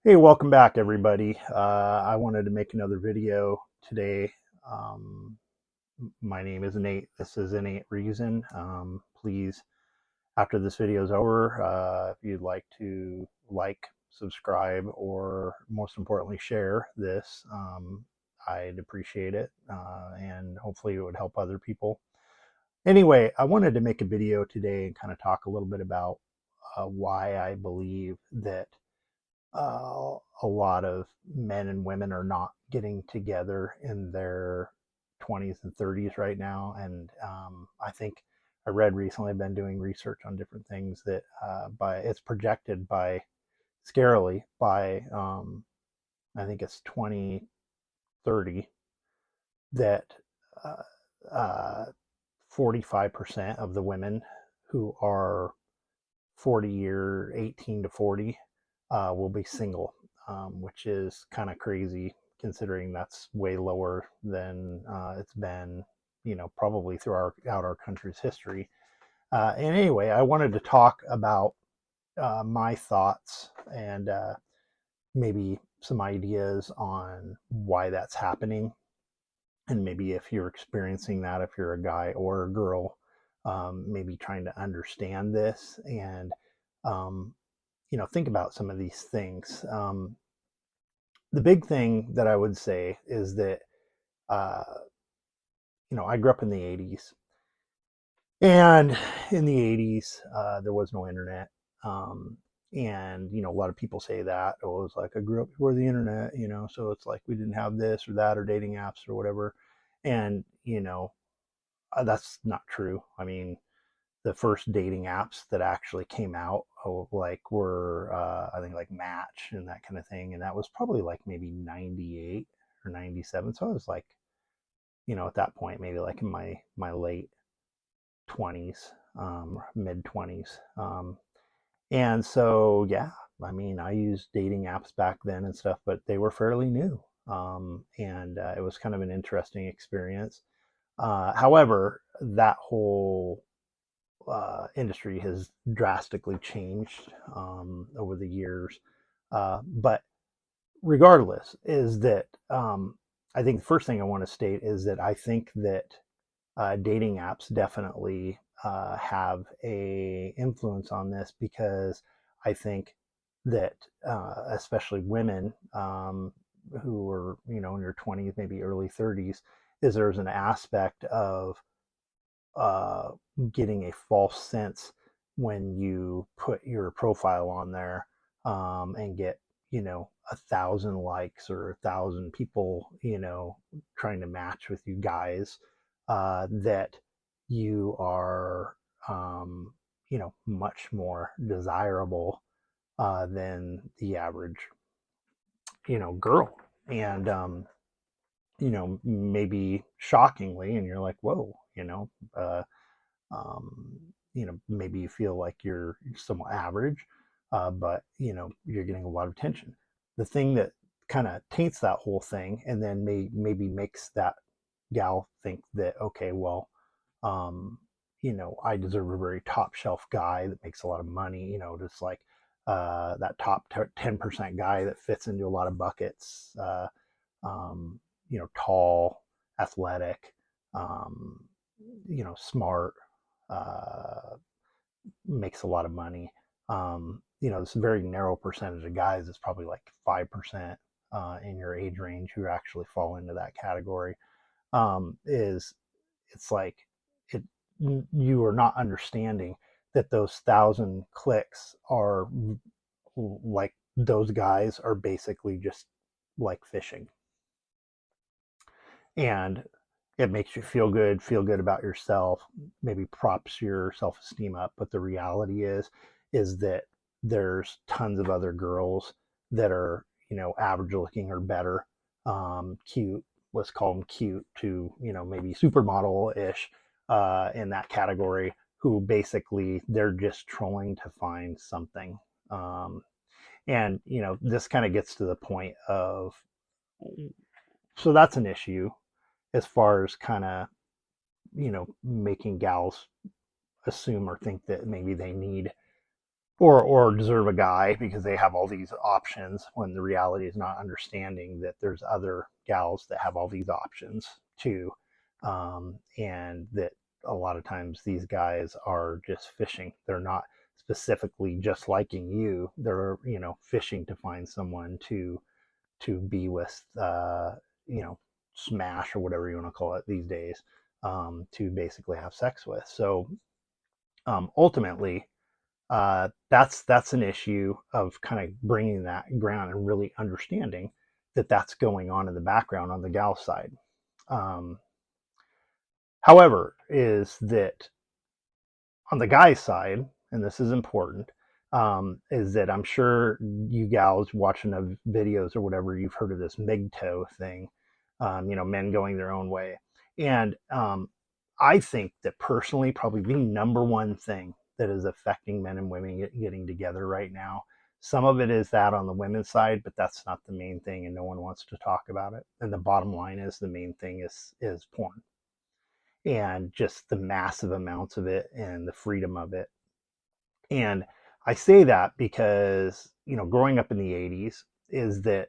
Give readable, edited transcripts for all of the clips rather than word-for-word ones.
Hey, welcome back, everybody. I wanted to make another video today. Um, my name is Nate. This is Innate Reason. Please, after this video is over, if you'd like to subscribe, or most importantly, share this, I'd appreciate it. And hopefully, it would help other people. Anyway, I wanted to make a video today and kind of talk a little bit about why I believe that a lot of men and women are not getting together in their 20s and 30s right now. And I think I read recently, I've been doing research on different things that it's projected by scarily by I think it's 2030 that uh, uh, 45% of the women who are 40 or 18 to 40 will be single, which is kind of crazy considering that's way lower than it's been, probably throughout our country's history. And anyway, I wanted to talk about my thoughts and maybe some ideas on why that's happening. And maybe if you're experiencing that, if you're a guy or a girl, maybe trying to understand this and um, think about some of these things. The big thing that I would say is that uh, I grew up in the '80s, and in the '80s there was no internet. Um, and a lot of people say that, oh, it was like I grew up before the internet, so it's like we didn't have this or that or dating apps or whatever. And that's not true. I mean, the first dating apps that actually came out, like, were I think like Match and that kind of thing, and that was probably like maybe '98 or '97. So I was like, at that point, maybe like in my late 20s, mid 20s. And so, yeah, I mean, I used dating apps back then and stuff, but they were fairly new. And it was kind of an interesting experience. However, that whole industry has drastically changed over the years. But regardless, is that I think the first thing I want to state is that I think that dating apps definitely have a influence on this, because I think that especially women who are in your 20s, maybe early 30s, is there's an aspect of uh, getting a false sense when you put your profile on there, and get 1,000 likes or 1,000 people trying to match with you guys, that you are much more desirable than the average girl. And maybe shockingly, and you're like, whoa, um, maybe you feel like you're somewhat average, but you're getting a lot of attention. The thing that kind of taints that whole thing, and then maybe makes that gal think that, okay, well, um, I deserve a very top shelf guy that makes a lot of money, just like that top 10% guy that fits into a lot of buckets, um, tall, athletic, um, smart, uh, makes a lot of money. This very narrow percentage of guys, is probably like 5% in your age range who actually fall into that category. Is It's like, it you are not understanding that those 1,000 clicks are like, those guys are basically just like fishing, and it makes you feel good about yourself, maybe props your self-esteem up. But the reality is that there's tons of other girls that are average looking or better, cute, let's call them cute, to maybe supermodel-ish, in that category, who basically they're just trolling to find something. And this kind of gets to the point of, so that's an issue as far as kind of making gals assume or think that maybe they need, or deserve a guy because they have all these options, when the reality is not understanding that there's other gals that have all these options too, and that a lot of times these guys are just fishing. They're not specifically just liking you. They're, you know, fishing to find someone to be with, you know, smash or whatever you want to call it these days, to basically have sex with. So ultimately, that's an issue of kind of bringing that ground and really understanding that that's going on in the background on the gal side. Um, However, is that on the guy side, and this is important, is that I'm sure you gals watching the videos or whatever, you've heard of this MGTOW thing, you know, men going their own way. And I think that personally, probably the number one thing that is affecting men and women getting together right now, some of it is that on the women's side, but that's not the main thing, and no one wants to talk about it. And the bottom line is the main thing is porn, and just the massive amounts of it and the freedom of it. And I say that because, you know, growing up in the 80s, is that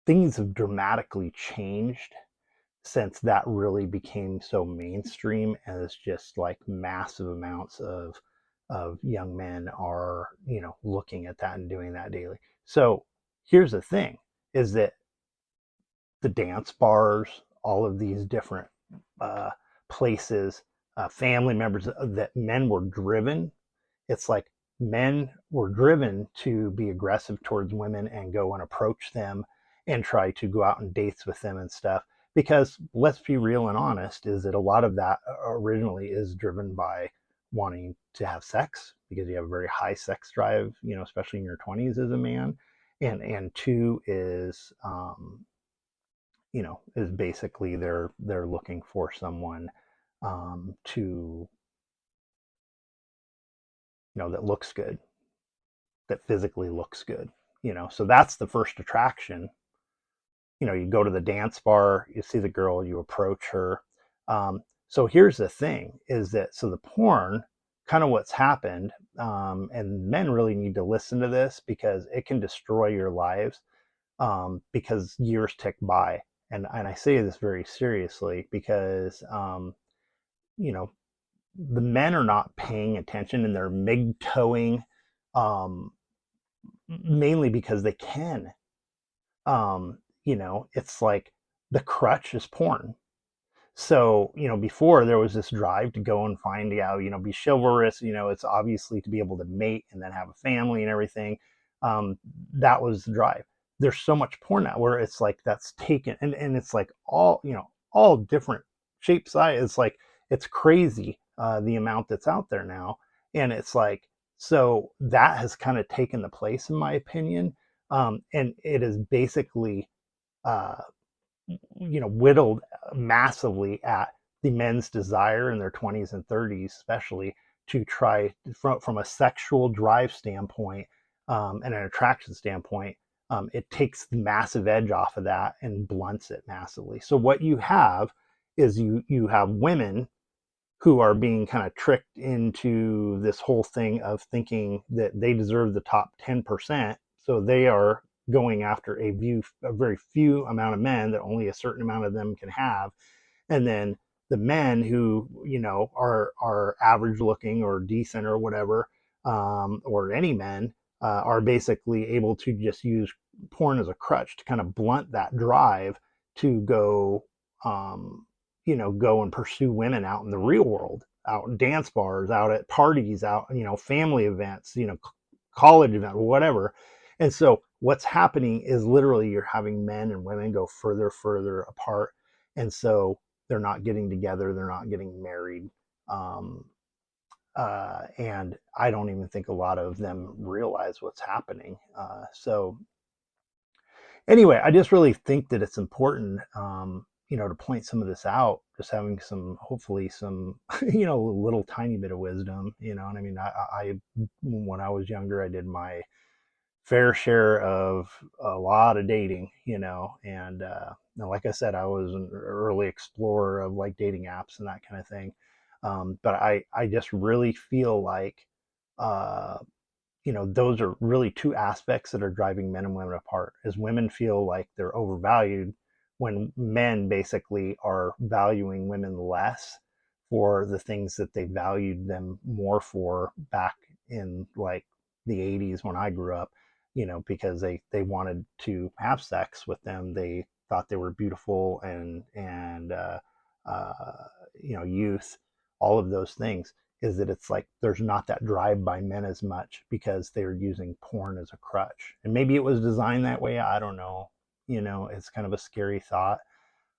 things have dramatically changed since that really became so mainstream, and it's just like massive amounts of young men are, you know, looking at that and doing that daily. So here's the thing, is that the dance bars, all of these different uh, places, family members, that men were driven. It's like men were driven to be aggressive towards women and go and approach them and try to go out on dates with them and stuff. Because let's be real and honest, is that a lot of that originally is driven by wanting to have sex, because you have a very high sex drive, you know, especially in your 20s as a man. And two is, you know, is basically they're looking for someone, to, you know, that looks good, that physically looks good, you know. So that's the first attraction. You know, you go to the dance bar, you see the girl, you approach her. So here's the thing, is that, so the porn, kind of what's happened, and men really need to listen to this because it can destroy your lives, because years tick by. And I say this very seriously because, you know, the men are not paying attention, and they're MGTOWing, um, mainly because they can. You know, it's like the crutch is porn. So, you know, before there was this drive to go and find, out, you know, be chivalrous, you know, it's obviously to be able to mate and then have a family and everything. That was the drive. There's so much porn now where it's like that's taken, and it's like all, you know, all different shapes, size. It's like, it's crazy, the amount that's out there now. And it's like, so that has kind of taken the place, in my opinion. And it is basically, uh, you know, whittled massively at the men's desire in their 20s and 30s, especially, to try from a sexual drive standpoint, and an attraction standpoint. It takes the massive edge off of that and blunts it massively. So what you have is you have women who are being kind of tricked into this whole thing of thinking that they deserve the top 10%. So they are going after a very few amount of men that only a certain amount of them can have. And then the men who, you know, are average looking or decent or whatever, or any men, are basically able to just use porn as a crutch to kind of blunt that drive to go, you know, go and pursue women out in the real world, out in dance bars, out at parties, out, you know, family events, you know, college event, whatever. And so what's happening is literally you're having men and women go further apart. And so they're not getting together, they're not getting married. Um, and I don't even think a lot of them realize what's happening. So anyway, I just really think that it's important, you know, to point some of this out, just having some, hopefully some, you know, a little tiny bit of wisdom, you know. And I mean, I when I was younger, I did my fair share of a lot of dating, you know. And like I said, I was an early explorer of like dating apps and that kind of thing. But I just really feel like uh, those are really two aspects that are driving men and women apart. Is women feel like they're overvalued when men basically are valuing women less for the things that they valued them more for back in like the 80s when I grew up, because they wanted to have sex with them. They thought they were beautiful and uh, youth, all of those things, is that it's like there's not that drive by men as much because they're using porn as a crutch. And maybe it was designed that way. I don't know. It's kind of a scary thought.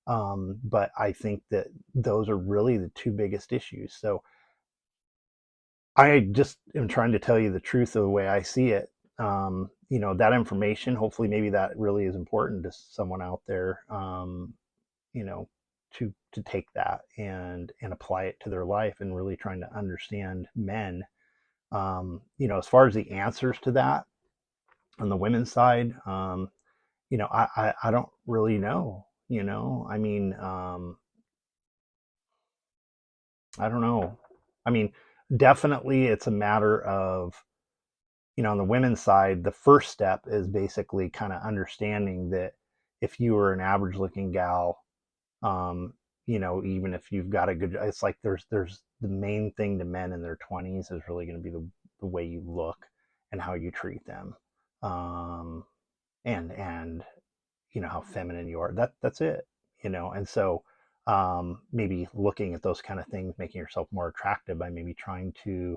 But I think that those are really the two biggest issues. So I just am trying to tell you the truth of the way I see it. That information, hopefully, maybe that really is important to someone out there. You know, to take that and apply it to their life and really trying to understand men. As far as the answers to that on the women's side, I don't really know. I mean, I don't know. I mean, definitely it's a matter of, on the women's side, the first step is basically kind of understanding that if you were an average looking gal, um, even if you've got a good, it's like there's the main thing to men in their 20s is really going to be the way you look and how you treat them. Um, and how feminine you are. That's it. And so maybe looking at those kind of things, making yourself more attractive by maybe trying to,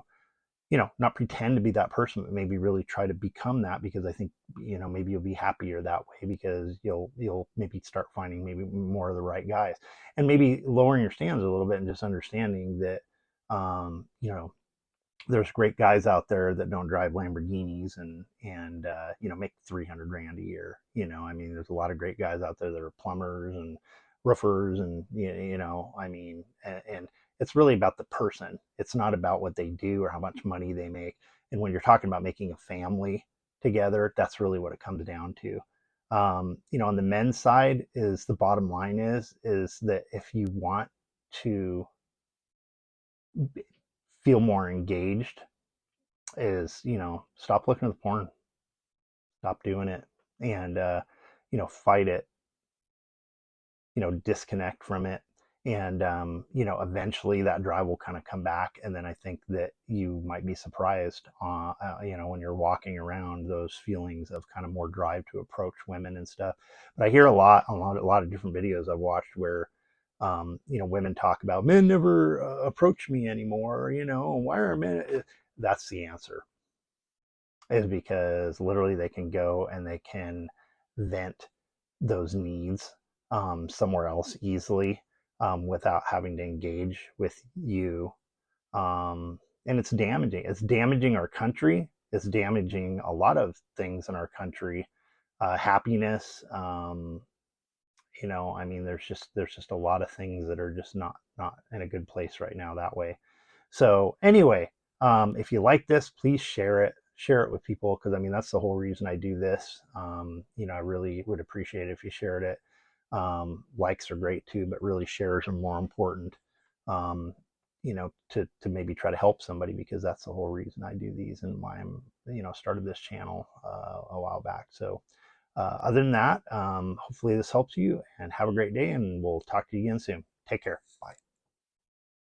not pretend to be that person, but maybe really try to become that, because I think, maybe you'll be happier that way because you'll maybe start finding maybe more of the right guys, and maybe lowering your standards a little bit and just understanding that, um, you know, there's great guys out there that don't drive Lamborghinis and make 300 grand a year. I mean, there's a lot of great guys out there that are plumbers and roofers and I mean, and it's really about the person. It's not about what they do or how much money they make. And when you're talking about making a family together, that's really what it comes down to. On the men's side, is the bottom line is that if you want to feel more engaged, is stop looking at the porn, stop doing it, and fight it, disconnect from it, and eventually that drive will kind of come back. And then I think that you might be surprised, when you're walking around, those feelings of kind of more drive to approach women and stuff. But I hear a lot of different videos I've watched where women talk about men never approach me anymore, why are men, that's the answer, is because literally they can go and they can vent those needs somewhere else easily, without having to engage with you. And it's damaging. It's damaging our country. It's damaging a lot of things in our country. Happiness. I mean, there's just a lot of things that are just not in a good place right now that way. So anyway, if you like this, please share it with people, because I mean that's the whole reason I do this. I really would appreciate it if you shared it. Likes are great too, but really shares are more important. To maybe try to help somebody, because that's the whole reason I do these and why I'm started this channel a while back. So other than that, hopefully this helps you, and have a great day, and we'll talk to you again soon. Take care. Bye.